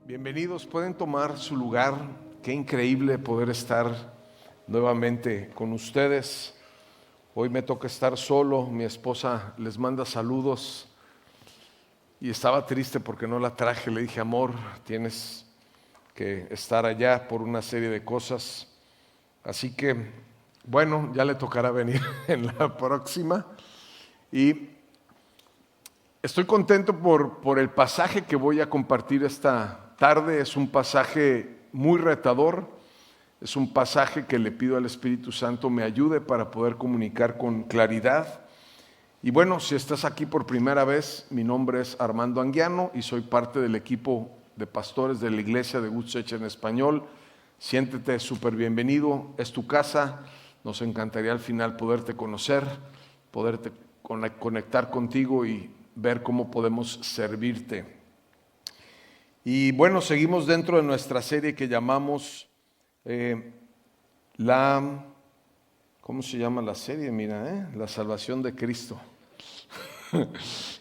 Bienvenidos, pueden tomar su lugar. Qué increíble poder estar nuevamente con ustedes. Hoy me toca estar solo, mi esposa les manda saludos y estaba triste porque no la traje. Le dije, amor, tienes que estar allá por una serie de cosas. Así que, bueno, ya le tocará venir en la próxima. Y estoy contento por el pasaje que voy a compartir esta tarde. Es un pasaje muy retador, es un pasaje que le pido al Espíritu Santo me ayude para poder comunicar con claridad. Y bueno, si estás aquí por primera vez, mi nombre es Armando Anguiano y soy parte del equipo de pastores de la iglesia de Utrecht en español. Siéntete súper bienvenido, es tu casa. Nos encantaría al final poderte conocer, poderte conectar contigo y ver cómo podemos servirte. Y bueno, seguimos dentro de nuestra serie que llamamos ¿cómo se llama la serie? Mira, la salvación de Cristo.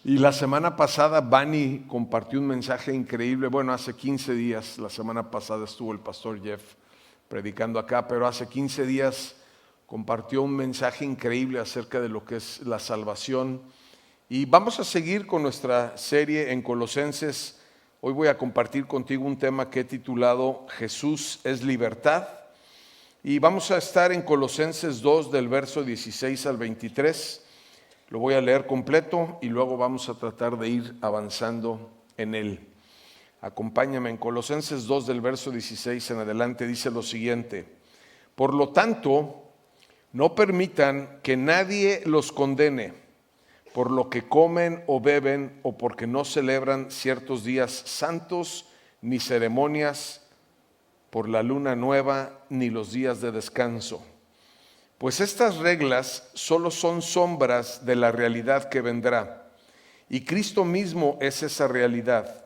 Y la semana pasada Bani compartió un mensaje increíble. Bueno, hace 15 días, la semana pasada estuvo el pastor Jeff predicando acá, pero hace 15 días compartió un mensaje increíble acerca de lo que es la salvación. Y vamos a seguir con nuestra serie en Colosenses. Hoy voy a compartir contigo un tema que he titulado Jesús es libertad. Y vamos a estar en Colosenses 2 del verso 16 al 23. Lo voy a leer completo y luego vamos a tratar de ir avanzando en él. Acompáñame en Colosenses 2 del verso 16 en adelante. Dice lo siguiente: por lo tanto, no permitan que nadie los condene por lo que comen o beben, o porque no celebran ciertos días santos, ni ceremonias por la luna nueva, ni los días de descanso. Pues estas reglas solo son sombras de la realidad que vendrá, y Cristo mismo es esa realidad.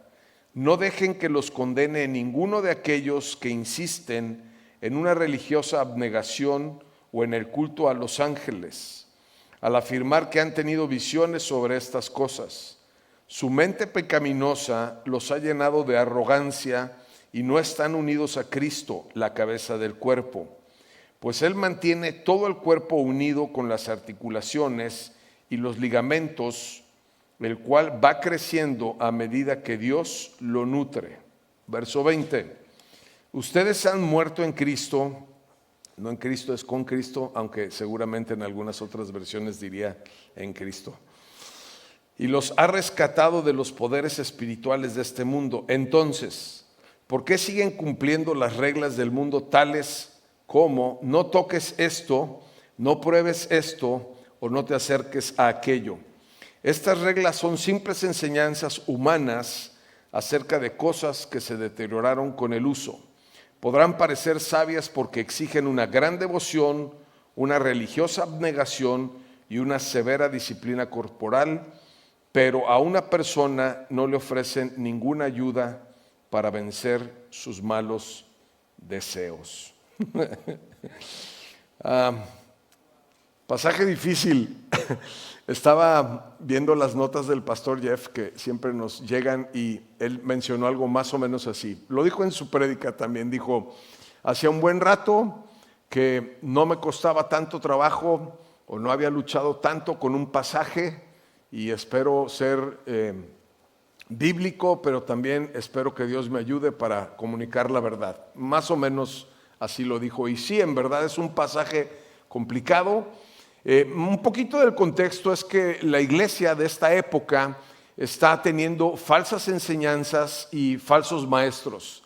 No dejen que los condene ninguno de aquellos que insisten en una religiosa abnegación o en el culto a los ángeles, al afirmar que han tenido visiones sobre estas cosas. Su mente pecaminosa los ha llenado de arrogancia y no están unidos a Cristo, la cabeza del cuerpo. Pues Él mantiene todo el cuerpo unido con las articulaciones y los ligamentos, el cual va creciendo a medida que Dios lo nutre. Verso 20. Ustedes han muerto en Cristo. No en Cristo, es con Cristo, aunque seguramente en algunas otras versiones diría en Cristo. Y los ha rescatado de los poderes espirituales de este mundo. Entonces, ¿por qué siguen cumpliendo las reglas del mundo tales como no toques esto, no pruebes esto o no te acerques a aquello? Estas reglas son simples enseñanzas humanas acerca de cosas que se deterioraron con el uso. Podrán parecer sabias porque exigen una gran devoción, una religiosa abnegación y una severa disciplina corporal, pero a una persona no le ofrecen ninguna ayuda para vencer sus malos deseos. Pasaje difícil. Estaba viendo las notas del pastor Jeff que siempre nos llegan y él mencionó algo más o menos así. Lo dijo en su prédica también, dijo, hacía un buen rato que no me costaba tanto trabajo o no había luchado tanto con un pasaje y espero ser bíblico, pero también espero que Dios me ayude para comunicar la verdad. Más o menos así lo dijo. Y sí, en verdad es un pasaje complicado. Un poquito del contexto es que la iglesia de esta época está teniendo falsas enseñanzas y falsos maestros.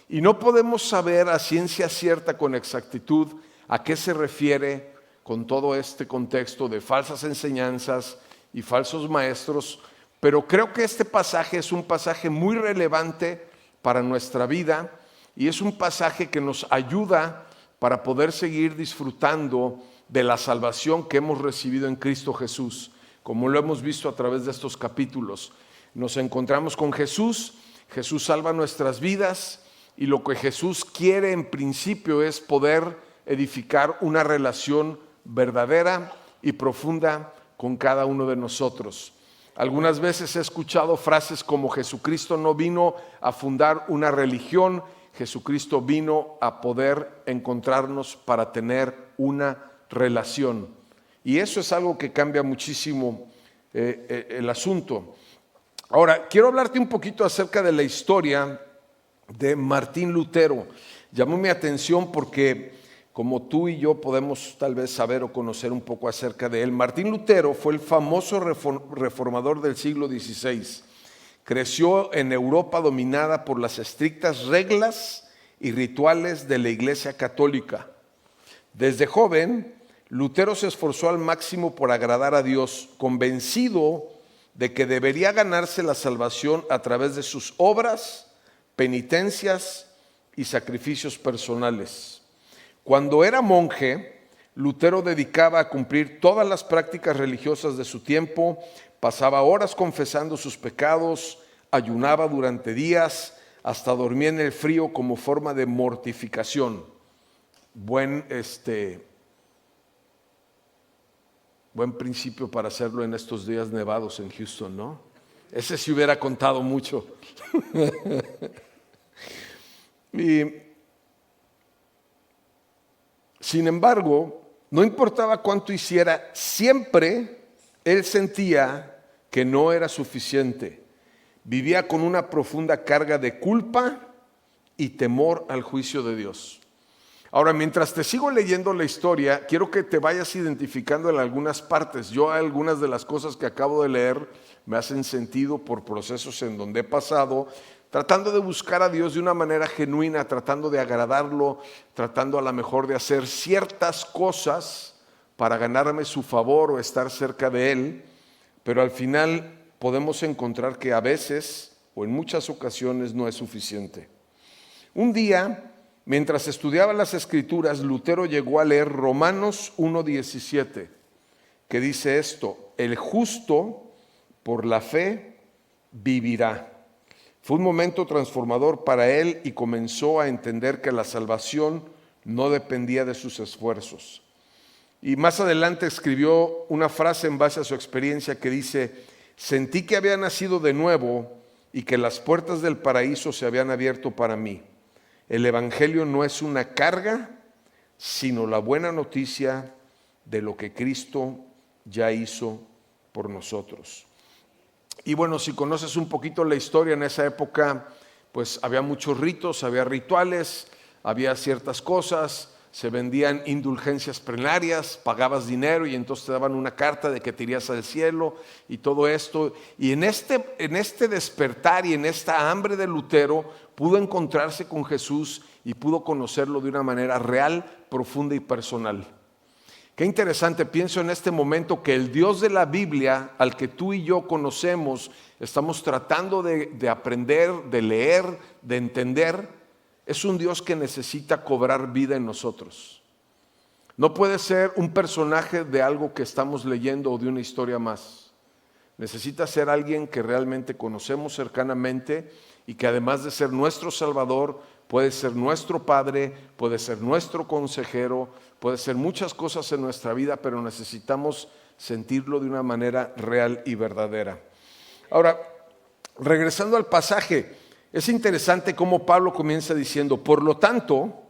Y no podemos saber a ciencia cierta con exactitud a qué se refiere con todo este contexto de falsas enseñanzas y falsos maestros, pero creo que este pasaje es un pasaje muy relevante para nuestra vida y es un pasaje que nos ayuda para poder seguir disfrutando de la salvación que hemos recibido en Cristo Jesús. Como lo hemos visto a través de estos capítulos, nos encontramos con Jesús, Jesús salva nuestras vidas y lo que Jesús quiere en principio es poder edificar una relación verdadera y profunda con cada uno de nosotros. Algunas veces he escuchado frases como Jesucristo no vino a fundar una religión, Jesucristo vino a poder encontrarnos para tener una relación. Y eso es algo que cambia muchísimo el asunto. Ahora, quiero hablarte un poquito acerca de la historia de Martín Lutero. Llamó mi atención porque, como tú y yo podemos tal vez saber o conocer un poco acerca de él, Martín Lutero fue el famoso reformador del siglo XVI. Creció en Europa dominada por las estrictas reglas y rituales de la Iglesia Católica. Desde joven, Lutero se esforzó al máximo por agradar a Dios, convencido de que debería ganarse la salvación a través de sus obras, penitencias y sacrificios personales. Cuando era monje, Lutero dedicaba a cumplir todas las prácticas religiosas de su tiempo, pasaba horas confesando sus pecados, ayunaba durante días, hasta dormía en el frío como forma de mortificación. Buen principio para hacerlo en estos días nevados en Houston, ¿no? Ese sí hubiera contado mucho. Y, sin embargo, no importaba cuánto hiciera, siempre él sentía que no era suficiente. Vivía con una profunda carga de culpa y temor al juicio de Dios. Ahora, mientras te sigo leyendo la historia, quiero que te vayas identificando en algunas partes. Yo algunas de las cosas que acabo de leer me hacen sentido por procesos en donde he pasado, tratando de buscar a Dios de una manera genuina, tratando de agradarlo, tratando a lo mejor de hacer ciertas cosas para ganarme su favor o estar cerca de Él, pero al final podemos encontrar que a veces o en muchas ocasiones no es suficiente. Un día, mientras estudiaba las Escrituras, Lutero llegó a leer Romanos 1:17, que dice esto: el justo por la fe vivirá. Fue un momento transformador para él y comenzó a entender que la salvación no dependía de sus esfuerzos. Y más adelante escribió una frase en base a su experiencia que dice: sentí que había nacido de nuevo y que las puertas del paraíso se habían abierto para mí. El Evangelio no es una carga, sino la buena noticia de lo que Cristo ya hizo por nosotros. Y bueno, si conoces un poquito la historia, en esa época pues había muchos ritos, había rituales, había ciertas cosas, se vendían indulgencias plenarias, pagabas dinero y entonces te daban una carta de que te irías al cielo y todo esto. Y en este despertar y en esta hambre de Lutero pudo encontrarse con Jesús y pudo conocerlo de una manera real, profunda y personal. Qué interesante, pienso en este momento que el Dios de la Biblia, al que tú y yo conocemos, estamos tratando de aprender, de leer, de entender, es un Dios que necesita cobrar vida en nosotros. No puede ser un personaje de algo que estamos leyendo o de una historia más. Necesita ser alguien que realmente conocemos cercanamente y que además de ser nuestro Salvador, puede ser nuestro Padre, puede ser nuestro consejero, puede ser muchas cosas en nuestra vida, pero necesitamos sentirlo de una manera real y verdadera. Ahora, regresando al pasaje, es interesante cómo Pablo comienza diciendo: por lo tanto,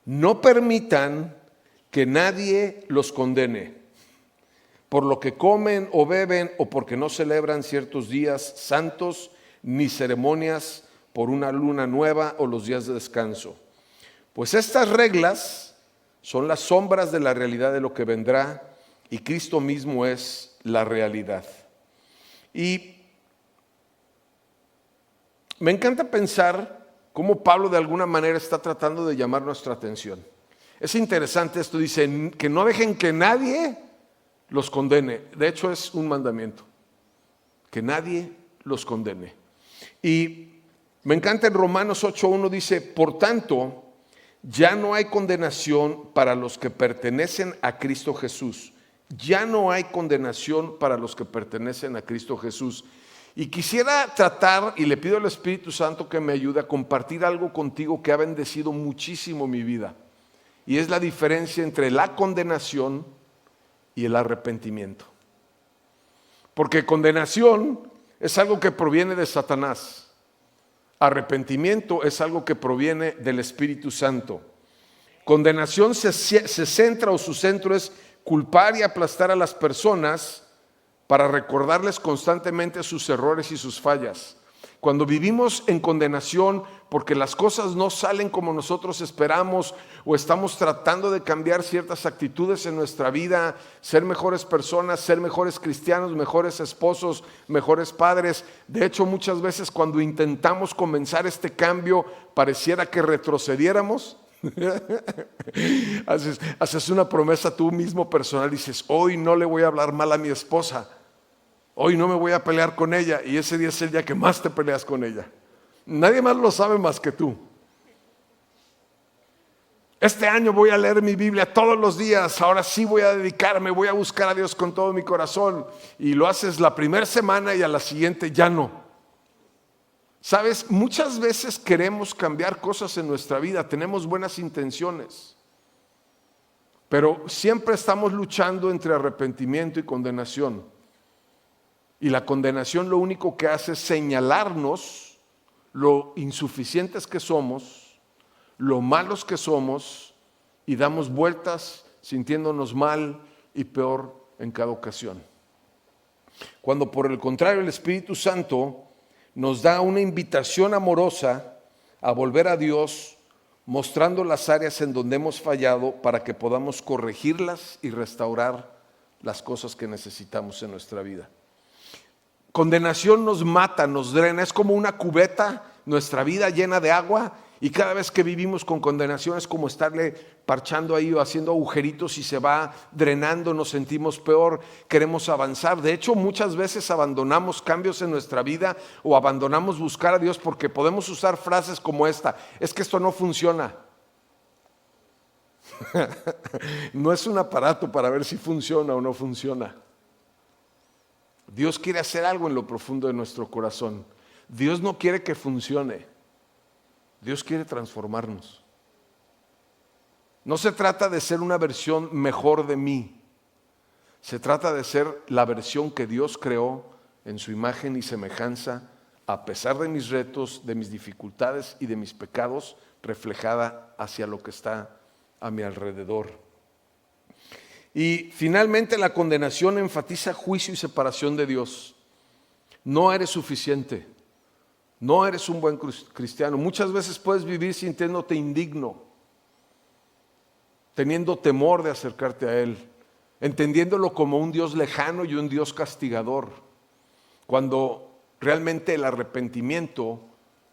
no permitan que nadie los condene por lo que comen o beben o porque no celebran ciertos días santos ni ceremonias por una luna nueva o los días de descanso. Pues estas reglas son las sombras de la realidad de lo que vendrá y Cristo mismo es la realidad. Y me encanta pensar cómo Pablo de alguna manera está tratando de llamar nuestra atención. Es interesante esto, dice que no dejen que nadie los condene. De hecho es un mandamiento, que nadie los condene. Y me encanta en Romanos 8:1 dice: por tanto, ya no hay condenación para los que pertenecen a Cristo Jesús. Ya no hay condenación para los que pertenecen a Cristo Jesús. Y quisiera tratar, y le pido al Espíritu Santo que me ayude a compartir algo contigo que ha bendecido muchísimo mi vida. Y es la diferencia entre la condenación y el arrepentimiento. Porque condenación es algo que proviene de Satanás. Arrepentimiento es algo que proviene del Espíritu Santo. Condenación se centra, o su centro es culpar y aplastar a las personas para recordarles constantemente sus errores y sus fallas. Cuando vivimos en condenación porque las cosas no salen como nosotros esperamos o estamos tratando de cambiar ciertas actitudes en nuestra vida, ser mejores personas, ser mejores cristianos, mejores esposos, mejores padres. De hecho, muchas veces cuando intentamos comenzar este cambio, pareciera que retrocediéramos. Haces una promesa tú mismo personal y dices, hoy no le voy a hablar mal a mi esposa. Hoy no me voy a pelear con ella, y ese día es el día que más te peleas con ella. Nadie más lo sabe más que tú. Este año voy a leer mi Biblia todos los días, ahora sí voy a dedicarme, voy a buscar a Dios con todo mi corazón. Y lo haces la primera semana y a la siguiente ya no. Sabes, muchas veces queremos cambiar cosas en nuestra vida, tenemos buenas intenciones, pero siempre estamos luchando entre arrepentimiento y condenación. Y la condenación lo único que hace es señalarnos lo insuficientes que somos, lo malos que somos, y damos vueltas sintiéndonos mal y peor en cada ocasión. Cuando por el contrario el Espíritu Santo nos da una invitación amorosa a volver a Dios, mostrando las áreas en donde hemos fallado para que podamos corregirlas y restaurar las cosas que necesitamos en nuestra vida. Condenación nos mata, nos drena, es como una cubeta, nuestra vida llena de agua, y cada vez que vivimos con condenación es como estarle parchando ahí o haciendo agujeritos y se va drenando, nos sentimos peor, queremos avanzar. De hecho, muchas veces abandonamos cambios en nuestra vida o abandonamos buscar a Dios porque podemos usar frases como esta: es que esto no funciona. No es un aparato para ver si funciona o no funciona. Dios quiere hacer algo en lo profundo de nuestro corazón. Dios no quiere que funcione. Dios quiere transformarnos. No se trata de ser una versión mejor de mí. Se trata de ser la versión que Dios creó en su imagen y semejanza, a pesar de mis retos, de mis dificultades y de mis pecados, reflejada hacia lo que está a mi alrededor. Y finalmente la condenación enfatiza juicio y separación de Dios. No eres suficiente, no eres un buen cristiano. Muchas veces puedes vivir sintiéndote indigno, teniendo temor de acercarte a Él, entendiéndolo como un Dios lejano y un Dios castigador, cuando realmente el arrepentimiento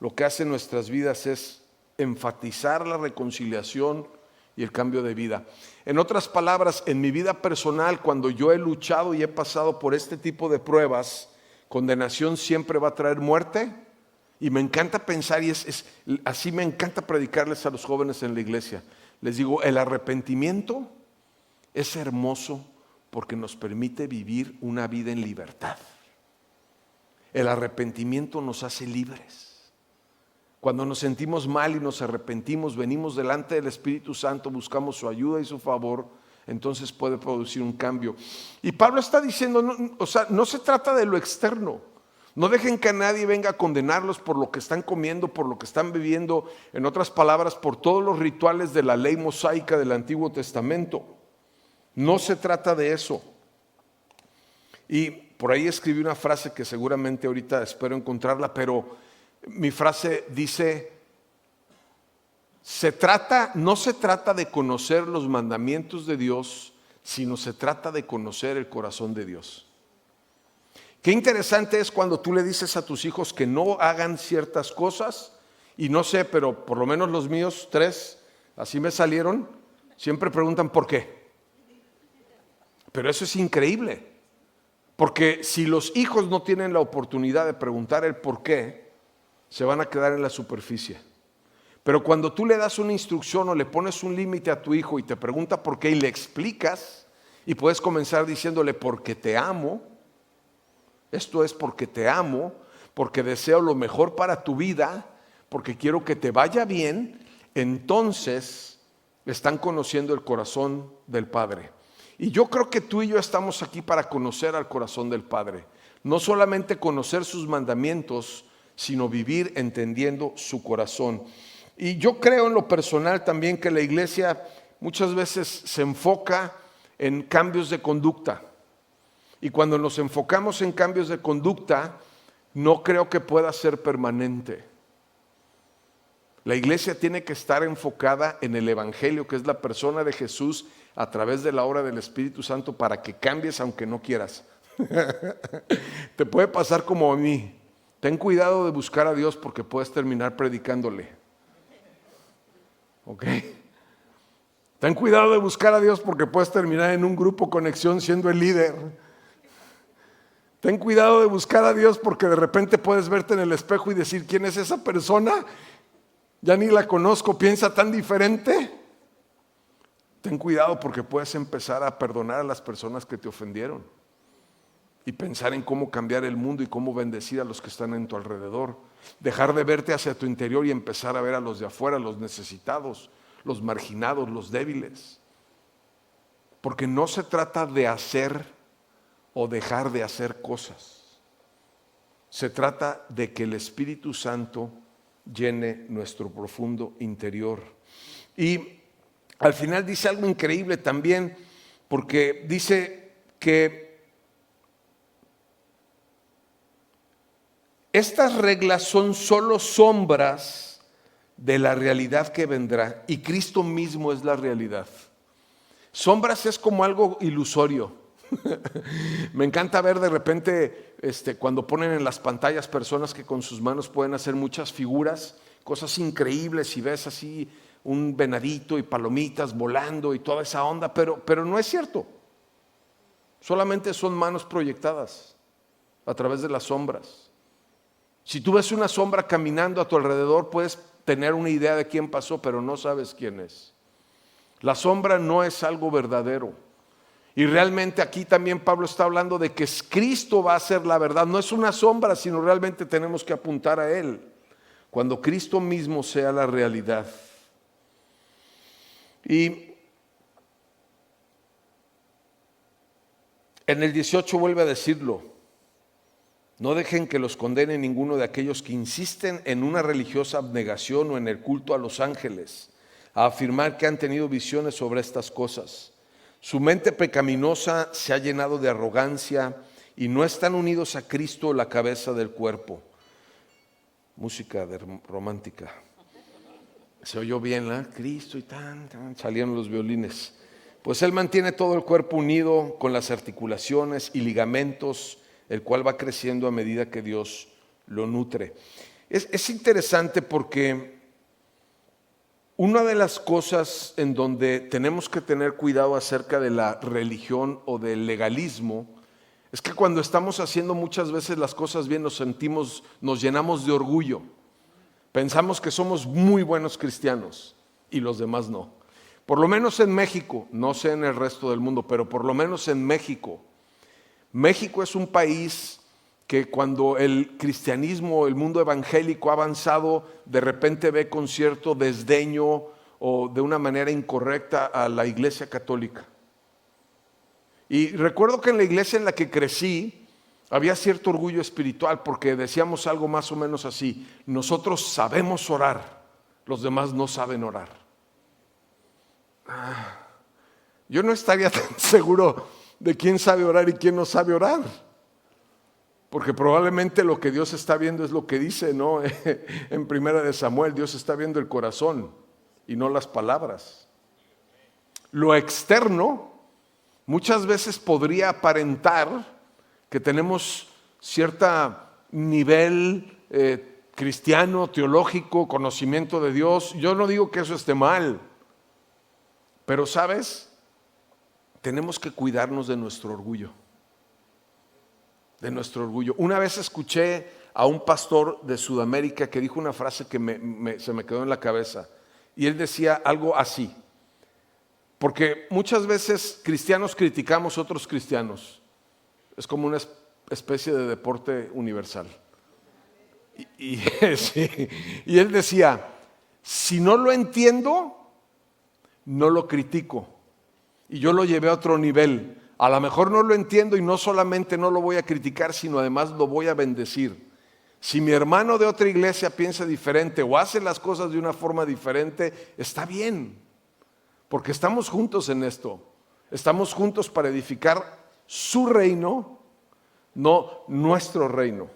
lo que hace en nuestras vidas es enfatizar la reconciliación y el cambio de vida. En otras palabras, en mi vida personal, cuando yo he luchado y he pasado por este tipo de pruebas, condenación siempre va a traer muerte, y me encanta pensar, y así me encanta predicarles a los jóvenes en la iglesia. Les digo, el arrepentimiento es hermoso porque nos permite vivir una vida en libertad. El arrepentimiento nos hace libres. Cuando nos sentimos mal y nos arrepentimos, venimos delante del Espíritu Santo, buscamos su ayuda y su favor, entonces puede producir un cambio. Y Pablo está diciendo, no se trata de lo externo. No dejen que nadie venga a condenarlos por lo que están comiendo, por lo que están viviendo, en otras palabras, por todos los rituales de la ley mosaica del Antiguo Testamento. No se trata de eso. Y por ahí escribí una frase que seguramente ahorita espero encontrarla, pero mi frase dice: no se trata de conocer los mandamientos de Dios, sino se trata de conocer el corazón de Dios. Qué interesante es cuando tú le dices a tus hijos que no hagan ciertas cosas, y no sé, pero por lo menos los míos 3, así me salieron, siempre preguntan ¿por qué? Pero eso es increíble, porque si los hijos no tienen la oportunidad de preguntar el por qué, se van a quedar en la superficie. Pero cuando tú le das una instrucción o le pones un límite a tu hijo y te pregunta por qué y le explicas, y puedes comenzar diciéndole: porque te amo, esto es porque te amo, porque deseo lo mejor para tu vida, porque quiero que te vaya bien, entonces están conociendo el corazón del Padre. Y yo creo que tú y yo estamos aquí para conocer al corazón del Padre. No solamente conocer sus mandamientos, sino vivir entendiendo su corazón. Y yo creo en lo personal también que la iglesia muchas veces se enfoca en cambios de conducta. Y cuando nos enfocamos en cambios de conducta, no creo que pueda ser permanente. La iglesia tiene que estar enfocada en el Evangelio, que es la persona de Jesús a través de la obra del Espíritu Santo, para que cambies aunque no quieras. Te puede pasar como a mí. Ten cuidado de buscar a Dios porque puedes terminar predicándole. ¿Ok? Ten cuidado de buscar a Dios porque puedes terminar en un grupo conexión siendo el líder. Ten cuidado de buscar a Dios porque de repente puedes verte en el espejo y decir, ¿quién es esa persona? Ya ni la conozco, piensa tan diferente. Ten cuidado porque puedes empezar a perdonar a las personas que te ofendieron y pensar en cómo cambiar el mundo y cómo bendecir a los que están en tu alrededor. Dejar de verte hacia tu interior y empezar a ver a los de afuera, los necesitados, los marginados, los débiles. Porque no se trata de hacer o dejar de hacer cosas. Se trata de que el Espíritu Santo llene nuestro profundo interior. Y al final dice algo increíble también, porque dice que estas reglas son solo sombras de la realidad que vendrá y Cristo mismo es la realidad. Sombras es como algo ilusorio. Me encanta ver de repente cuando ponen en las pantallas personas que con sus manos pueden hacer muchas figuras, cosas increíbles, y ves así un venadito y palomitas volando y toda esa onda, pero no es cierto. Solamente son manos proyectadas a través de las sombras. Si tú ves una sombra caminando a tu alrededor, puedes tener una idea de quién pasó, pero no sabes quién es. La sombra no es algo verdadero. Y realmente aquí también Pablo está hablando de que Cristo va a ser la verdad. No es una sombra, sino realmente tenemos que apuntar a Él. Cuando Cristo mismo sea la realidad. Y en el 18 vuelve a decirlo. No dejen que los condene ninguno de aquellos que insisten en una religiosa abnegación o en el culto a los ángeles, a afirmar que han tenido visiones sobre estas cosas. Su mente pecaminosa se ha llenado de arrogancia y no están unidos a Cristo, la cabeza del cuerpo. Música romántica. Se oyó bien, ¿la? Cristo y tan, salieron los violines. Pues Él mantiene todo el cuerpo unido con las articulaciones y ligamentos, el cual va creciendo a medida que Dios lo nutre. Es interesante porque una de las cosas en donde tenemos que tener cuidado acerca de la religión o del legalismo es que cuando estamos haciendo muchas veces las cosas bien nos llenamos de orgullo. Pensamos que somos muy buenos cristianos y los demás no. Por lo menos en México, no sé en el resto del mundo, pero por lo menos en México. México es un país que cuando el cristianismo, el mundo evangélico ha avanzado, de repente ve con cierto desdeño o de una manera incorrecta a la iglesia católica. Y recuerdo que en la iglesia en la que crecí había cierto orgullo espiritual porque decíamos algo más o menos así: nosotros sabemos orar, los demás no saben orar. Yo no estaría tan seguro de quién sabe orar y quién no sabe orar, porque probablemente lo que Dios está viendo es lo que dice, ¿no? En Primera de Samuel, Dios está viendo el corazón y no las palabras. Lo externo muchas veces podría aparentar que tenemos cierto nivel cristiano, teológico, conocimiento de Dios. Yo no digo que eso esté mal, pero ¿sabes? Tenemos que cuidarnos de nuestro orgullo. De nuestro orgullo. Una vez escuché a un pastor de Sudamérica que dijo una frase que se me quedó en la cabeza. Y él decía algo así. Porque muchas veces cristianos criticamos a otros cristianos. Es como una especie de deporte universal. Sí. Y él decía, si no lo entiendo, no lo critico. Y yo lo llevé a otro nivel. A lo mejor no lo entiendo y no solamente no lo voy a criticar, sino además lo voy a bendecir. Si mi hermano de otra iglesia piensa diferente o hace las cosas de una forma diferente, está bien, porque estamos juntos en esto. Estamos juntos para edificar su reino, no nuestro reino.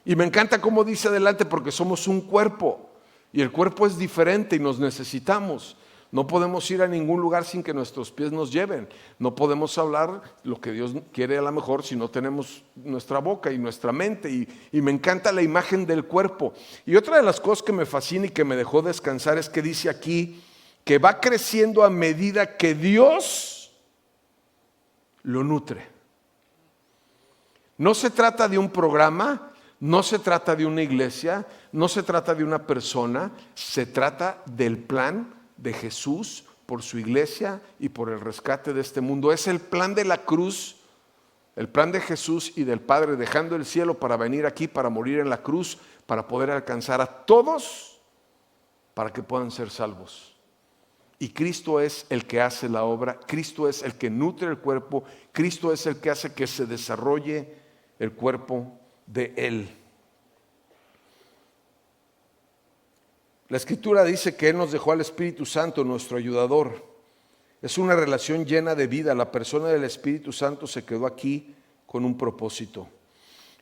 Y me encanta cómo dice adelante, porque somos un cuerpo y el cuerpo es diferente y nos necesitamos. No podemos ir a ningún lugar sin que nuestros pies nos lleven. No podemos hablar lo que Dios quiere a lo mejor si no tenemos nuestra boca y nuestra mente. Y me encanta la imagen del cuerpo. Y otra de las cosas que me fascina y que me dejó descansar es que dice aquí que va creciendo a medida que Dios lo nutre. No se trata de un programa, no se trata de una iglesia, no se trata de una persona, se trata del plan de Jesús por su iglesia y por el rescate de este mundo. Es el plan de la cruz, el plan de Jesús y del Padre, dejando el cielo para venir aquí, para morir en la cruz, para poder alcanzar a todos, para que puedan ser salvos. Y Cristo es el que hace la obra, Cristo es el que nutre el cuerpo, Cristo es el que hace que se desarrolle el cuerpo de Él. La Escritura dice que Él nos dejó al Espíritu Santo, nuestro ayudador. Es una relación llena de vida. La persona del Espíritu Santo se quedó aquí con un propósito.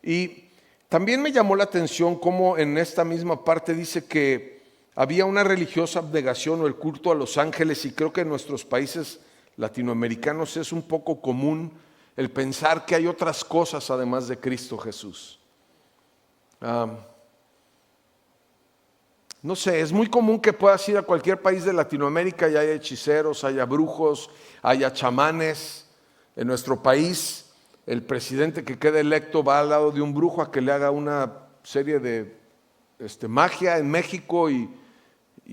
Y también me llamó la atención cómo en esta misma parte dice que había una religiosa abnegación o el culto a los ángeles, y creo que en nuestros países latinoamericanos es un poco común el pensar que hay otras cosas además de Cristo Jesús. No sé, es muy común que puedas ir a cualquier país de Latinoamérica y haya hechiceros, haya brujos, haya chamanes. En nuestro país, el presidente que queda electo va al lado de un brujo a que le haga una serie de magia en México y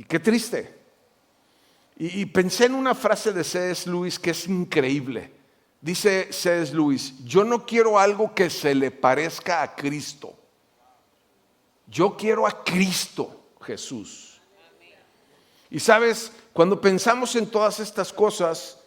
qué triste. Y pensé en una frase de C.S. Lewis que es increíble. Dice C.S. Lewis: yo no quiero algo que se le parezca a Cristo. Yo quiero a Cristo Jesús. Y sabes, cuando pensamos en todas estas cosas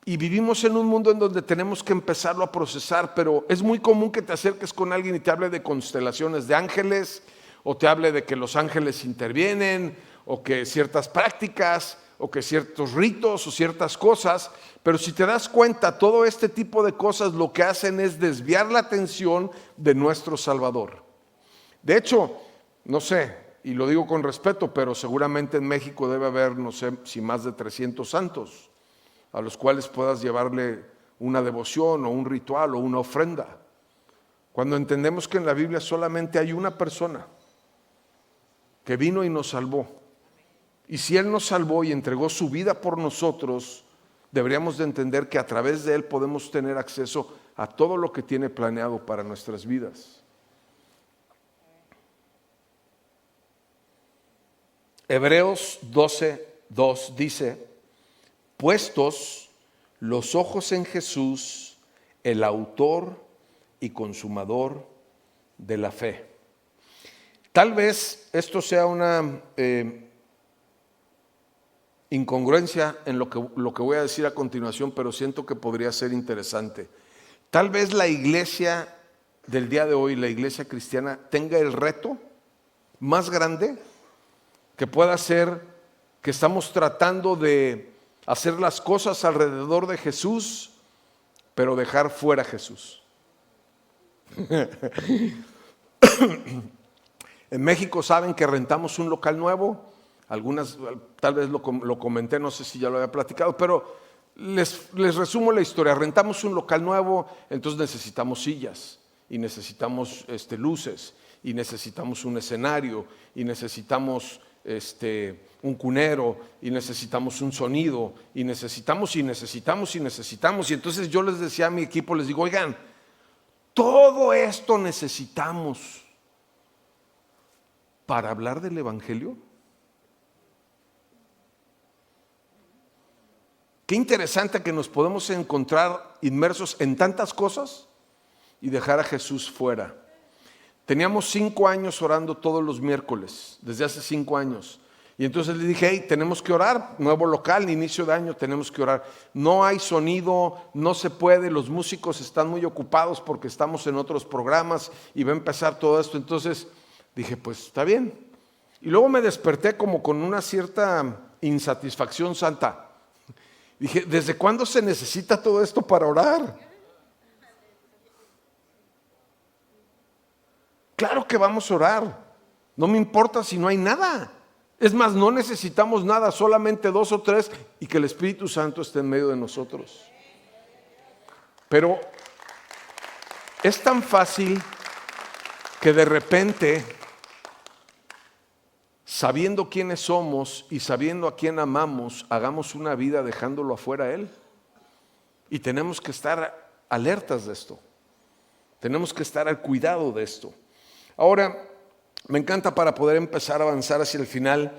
y vivimos en un mundo en donde tenemos que empezarlo a procesar, pero es muy común que te acerques con alguien y te hable de constelaciones de ángeles, o te hable de que los ángeles intervienen, o que ciertas prácticas, o que ciertos ritos o ciertas cosas. Pero si te das cuenta, todo este tipo de cosas lo que hacen es desviar la atención de nuestro Salvador. De hecho, no sé, y lo digo con respeto, pero seguramente en México debe haber, no sé si más de 300 santos a los cuales puedas llevarle una devoción o un ritual o una ofrenda. Cuando entendemos que en la Biblia solamente hay una persona que vino y nos salvó. Y si Él nos salvó y entregó su vida por nosotros, deberíamos de entender que a través de Él podemos tener acceso a todo lo que tiene planeado para nuestras vidas. Hebreos 12:2 dice: puestos los ojos en Jesús, el autor y consumador de la fe. Tal vez esto sea una incongruencia en lo que voy a decir a continuación, pero siento que podría ser interesante. Tal vez la iglesia del día de hoy, la iglesia cristiana, tenga el reto más grande que pueda ser que estamos tratando de hacer las cosas alrededor de Jesús, pero dejar fuera a Jesús. En México saben que rentamos un local nuevo. Algunas, tal vez lo comenté, no sé si ya lo había platicado, pero les resumo la historia. Rentamos un local nuevo, entonces necesitamos sillas y necesitamos luces y necesitamos un escenario y necesitamos un cunero y necesitamos un sonido y necesitamos. Y entonces yo les decía a mi equipo, les digo: oigan, todo esto necesitamos para hablar del Evangelio. Qué interesante que nos podemos encontrar inmersos en tantas cosas y dejar a Jesús fuera. Teníamos 5 años orando todos los miércoles, desde hace 5 años. Y entonces le dije, hey, tenemos que orar, nuevo local, inicio de año, tenemos que orar. No hay sonido, no se puede, los músicos están muy ocupados porque estamos en otros programas y va a empezar todo esto. Entonces dije, pues está bien. Y luego me desperté como con una cierta insatisfacción santa. Dije, ¿desde cuándo se necesita todo esto para orar? Claro que vamos a orar. No me importa si no hay nada. Es más, no necesitamos nada, solamente 2 o 3 y que el Espíritu Santo esté en medio de nosotros. Pero es tan fácil que de repente, sabiendo quiénes somos y sabiendo a quién amamos, hagamos una vida dejándolo afuera a Él. Y tenemos que estar alertas de esto. Tenemos que estar al cuidado de esto. Ahora, me encanta para poder empezar a avanzar hacia el final.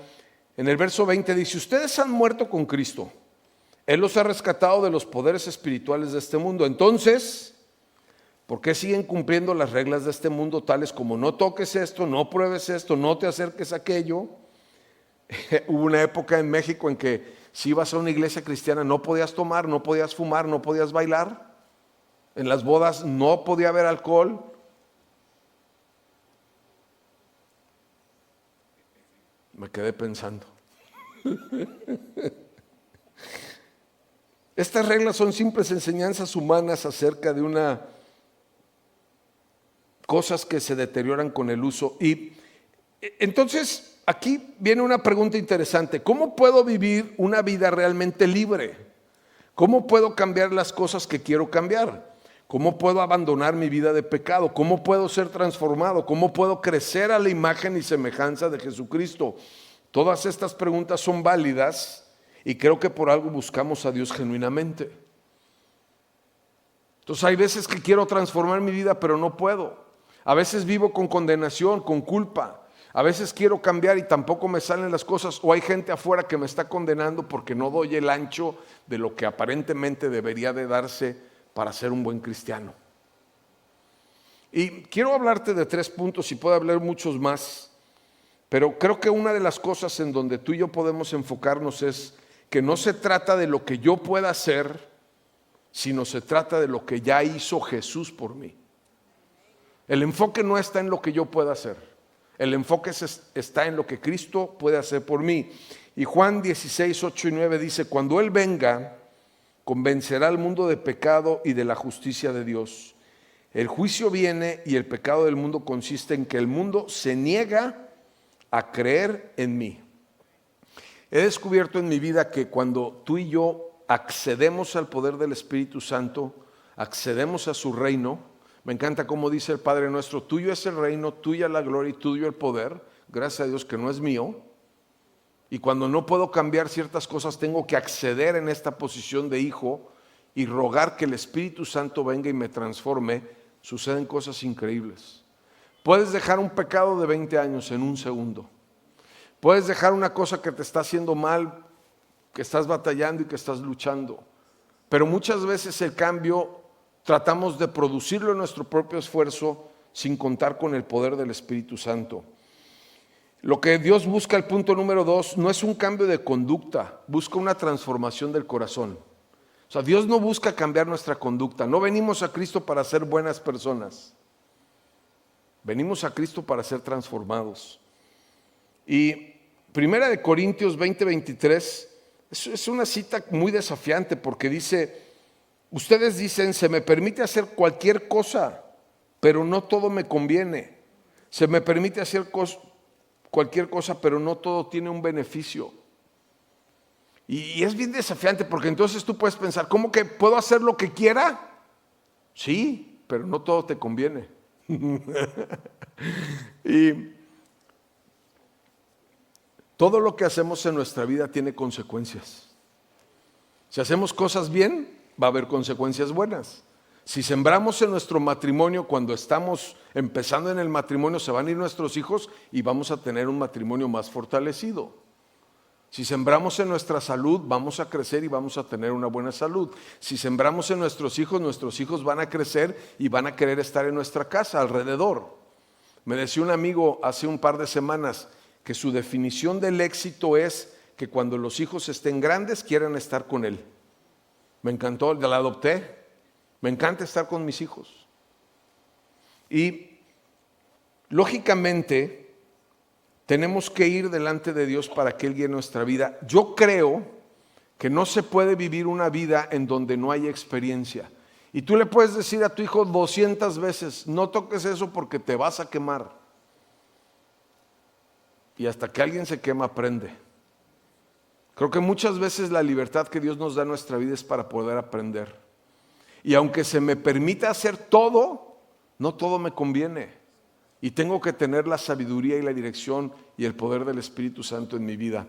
En el verso 20 dice, ustedes han muerto con Cristo. Él los ha rescatado de los poderes espirituales de este mundo. Entonces, ¿por qué siguen cumpliendo las reglas de este mundo tales como no toques esto, no pruebes esto, no te acerques a aquello? Hubo una época en México en que si ibas a una iglesia cristiana no podías tomar, no podías fumar, no podías bailar. En las bodas no podía haber alcohol. Me quedé pensando. Estas reglas son simples enseñanzas humanas acerca de cosas que se deterioran con el uso. Y entonces aquí viene una pregunta interesante. ¿Cómo puedo vivir una vida realmente libre? ¿Cómo puedo cambiar las cosas que quiero cambiar? ¿Cómo puedo abandonar mi vida de pecado? ¿Cómo puedo ser transformado? ¿Cómo puedo crecer a la imagen y semejanza de Jesucristo? Todas estas preguntas son válidas y creo que por algo buscamos a Dios genuinamente. Entonces hay veces que quiero transformar mi vida, pero no puedo. A veces vivo con condenación, con culpa. A veces quiero cambiar y tampoco me salen las cosas. O hay gente afuera que me está condenando porque no doy el ancho de lo que aparentemente debería de darse para ser un buen cristiano. Y quiero hablarte de 3 puntos y puedo hablar muchos más, pero creo que una de las cosas en donde tú y yo podemos enfocarnos es que no se trata de lo que yo pueda hacer, sino se trata de lo que ya hizo Jesús por mí. El enfoque no está en lo que yo pueda hacer, el enfoque está en lo que Cristo puede hacer por mí. Y Juan 16, 8 y 9 dice, cuando Él venga, convencerá al mundo de pecado y de la justicia de Dios. El juicio viene y el pecado del mundo consiste en que el mundo se niega a creer en mí. He descubierto en mi vida que cuando tú y yo accedemos al poder del Espíritu Santo, accedemos a su reino. Me encanta como dice el Padre nuestro, tuyo es el reino, tuya la gloria y tuyo el poder. Gracias a Dios que no es mío. Y cuando no puedo cambiar ciertas cosas, tengo que acceder en esta posición de hijo y rogar que el Espíritu Santo venga y me transforme. Suceden cosas increíbles. Puedes dejar un pecado de 20 años en un segundo. Puedes dejar una cosa que te está haciendo mal, que estás batallando y que estás luchando. Pero muchas veces el cambio tratamos de producirlo en nuestro propio esfuerzo sin contar con el poder del Espíritu Santo. Lo que Dios busca, el punto número 2, no es un cambio de conducta, busca una transformación del corazón. O sea, Dios no busca cambiar nuestra conducta. No venimos a Cristo para ser buenas personas. Venimos a Cristo para ser transformados. Y 1 Corintios 20:23 es una cita muy desafiante porque dice, ustedes dicen, se me permite hacer cualquier cosa, pero no todo me conviene. Se me permite hacer cualquier cosa, pero no todo tiene un beneficio. Y es bien desafiante porque entonces tú puedes pensar, ¿cómo que puedo hacer lo que quiera? Sí, pero no todo te conviene. Y todo lo que hacemos en nuestra vida tiene consecuencias. Si hacemos cosas bien, va a haber consecuencias buenas. Si sembramos en nuestro matrimonio, cuando estamos empezando en el matrimonio, se van a ir nuestros hijos y vamos a tener un matrimonio más fortalecido. Si sembramos en nuestra salud, vamos a crecer y vamos a tener una buena salud. Si sembramos en nuestros hijos van a crecer y van a querer estar en nuestra casa, alrededor. Me decía un amigo hace un par de semanas que su definición del éxito es que cuando los hijos estén grandes quieran estar con él. Me encantó, la adopté. Me encanta estar con mis hijos. Y lógicamente tenemos que ir delante de Dios para que Él guíe nuestra vida. Yo creo que no se puede vivir una vida en donde no hay experiencia. Y tú le puedes decir a tu hijo 200 veces, no toques eso porque te vas a quemar. Y hasta que alguien se quema, aprende. Creo que muchas veces la libertad que Dios nos da en nuestra vida es para poder aprender. Y aunque se me permita hacer todo, no todo me conviene. Y tengo que tener la sabiduría y la dirección y el poder del Espíritu Santo en mi vida.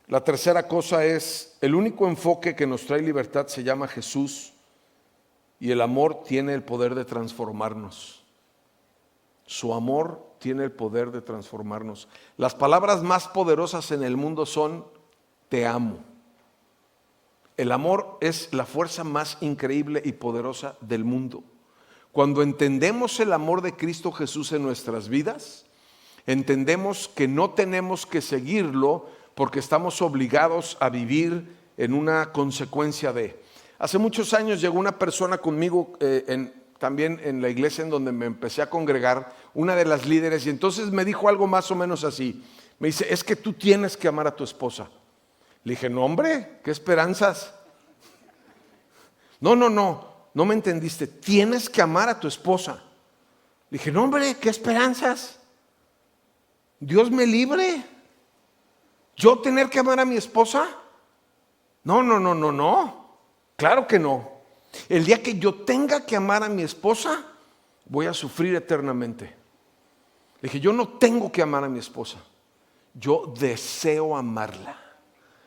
La tercera cosa es, el único enfoque que nos trae libertad se llama Jesús, y el amor tiene el poder de transformarnos. Su amor tiene el poder de transformarnos. Las palabras más poderosas en el mundo son te amo. El amor es la fuerza más increíble y poderosa del mundo. Cuando entendemos el amor de Cristo Jesús en nuestras vidas, entendemos que no tenemos que seguirlo porque estamos obligados a vivir en una consecuencia de. Hace muchos años llegó una persona conmigo también en la iglesia en donde me empecé a congregar, una de las líderes, y entonces me dijo algo más o menos así. Me dice, es que tú tienes que amar a tu esposa. Le dije, no hombre, ¿qué esperanzas? No me entendiste, tienes que amar a tu esposa. Le dije, no hombre, ¿qué esperanzas? Dios me libre. ¿Yo tener que amar a mi esposa? No, claro que no. El día que yo tenga que amar a mi esposa, voy a sufrir eternamente. Le dije, yo no tengo que amar a mi esposa, yo deseo amarla.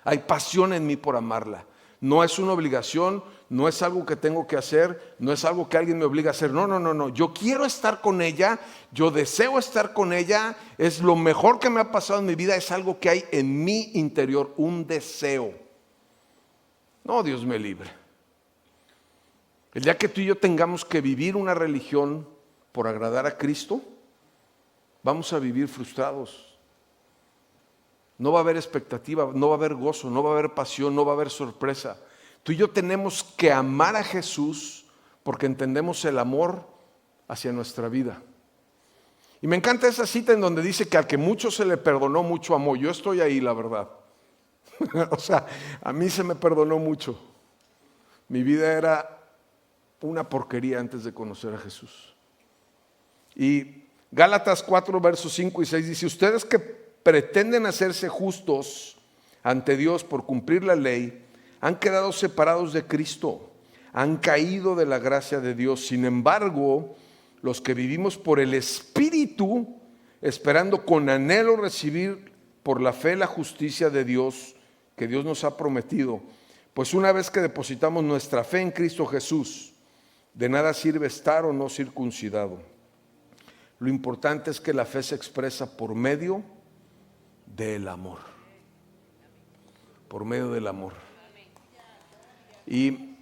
Hay pasión en mí por amarla. No es una obligación, no es algo que tengo que hacer, no es algo que alguien me obliga a hacer. No. Yo quiero estar con ella, yo deseo estar con ella. Es lo mejor que me ha pasado en mi vida, es algo que hay en mi interior, un deseo. No, Dios me libre. El día que tú y yo tengamos que vivir una religión por agradar a Cristo, vamos a vivir frustrados. No va a haber expectativa, no va a haber gozo, no va a haber pasión, no va a haber sorpresa. Tú y yo tenemos que amar a Jesús porque entendemos el amor hacia nuestra vida. Y me encanta esa cita en donde dice que al que mucho se le perdonó, mucho amó. Yo estoy ahí, la verdad. O sea, a mí se me perdonó mucho. Mi vida era una porquería antes de conocer a Jesús. Y Gálatas 4, versos 5 y 6 dice, ustedes que pretenden hacerse justos ante Dios por cumplir la ley, han quedado separados de Cristo, han caído de la gracia de Dios. Sin embargo, los que vivimos por el Espíritu, esperando con anhelo recibir por la fe la justicia de Dios que Dios nos ha prometido, pues una vez que depositamos nuestra fe en Cristo Jesús, de nada sirve estar o no circuncidado. Lo importante es que la fe se expresa por medio del amor. Por medio del amor. Y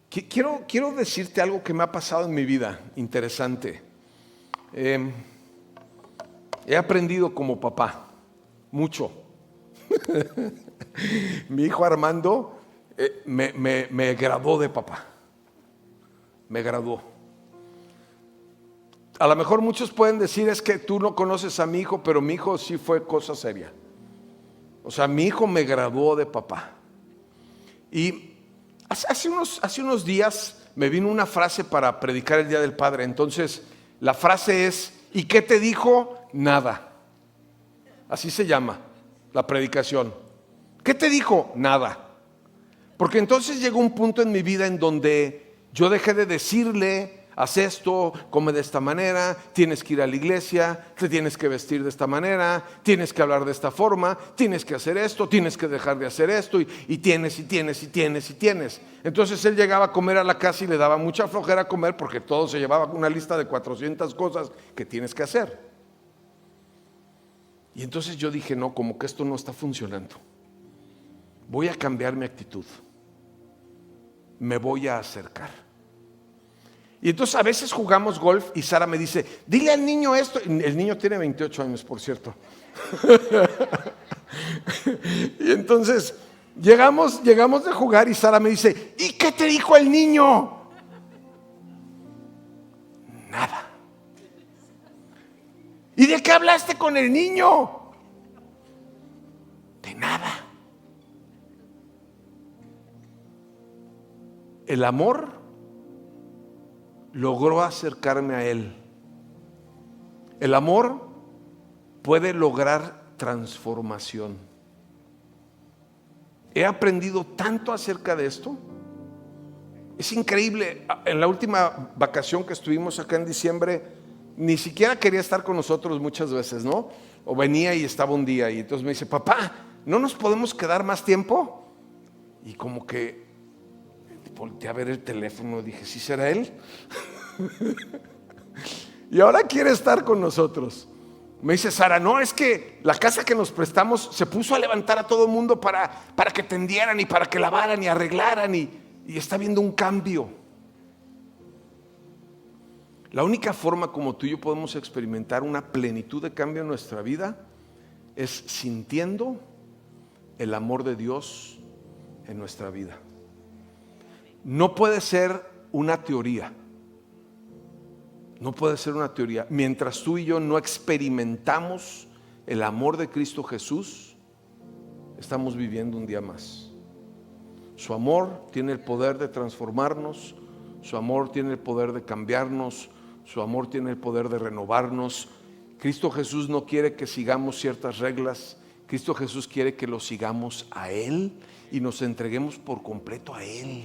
quiero decirte algo que me ha pasado en mi vida, interesante. He aprendido como papá, mucho. Mi hijo Armando me graduó de papá. Me graduó. A lo mejor muchos pueden decir, es que tú no conoces a mi hijo, pero mi hijo sí fue cosa seria. O sea, mi hijo me graduó de papá. Y hace unos días me vino una frase para predicar el Día del Padre. Entonces, la frase es, ¿y qué te dijo? Nada. Así se llama la predicación. ¿Qué te dijo? Nada. Porque entonces llegó un punto en mi vida en donde yo dejé de decirle, haz esto, come de esta manera, tienes que ir a la iglesia, te tienes que vestir de esta manera, tienes que hablar de esta forma, tienes que hacer esto, tienes que dejar de hacer esto, y tienes. Entonces él llegaba a comer a la casa y le daba mucha flojera comer porque todo se llevaba una lista de 400 cosas que tienes que hacer. Y entonces yo dije, no, como que esto no está funcionando. Voy a cambiar mi actitud. Me voy a acercar. Y entonces a veces jugamos golf y Sara me dice, dile al niño esto. El niño tiene 28 años, por cierto. Y entonces llegamos de jugar y Sara me dice, ¿y qué te dijo el niño? Nada. ¿Y de qué hablaste con el niño? De nada. El amor logró acercarme a Él. El amor puede lograr transformación. He aprendido tanto acerca de esto. Es increíble. En la última vacación que estuvimos acá en diciembre, ni siquiera quería estar con nosotros muchas veces, ¿no? O venía y estaba un día y entonces me dice, papá, ¿no nos podemos quedar más tiempo? Y como que volteé a ver el teléfono, dije, ¿sí será él? Y ahora quiere estar con nosotros. Me dice Sara, no, es que la casa que nos prestamos se puso a levantar a todo el mundo para que tendieran y para que lavaran y arreglaran y está viendo un cambio. La única forma como tú y yo podemos experimentar una plenitud de cambio en nuestra vida es sintiendo el amor de Dios en nuestra vida. No puede ser una teoría. No puede ser una teoría. Mientras tú y yo no experimentamos el amor de Cristo Jesús, estamos viviendo un día más. Su amor tiene el poder de transformarnos. Su amor tiene el poder de cambiarnos. Su amor tiene el poder de renovarnos. Cristo Jesús no quiere que sigamos ciertas reglas. Cristo Jesús quiere que lo sigamos a Él y nos entreguemos por completo a Él.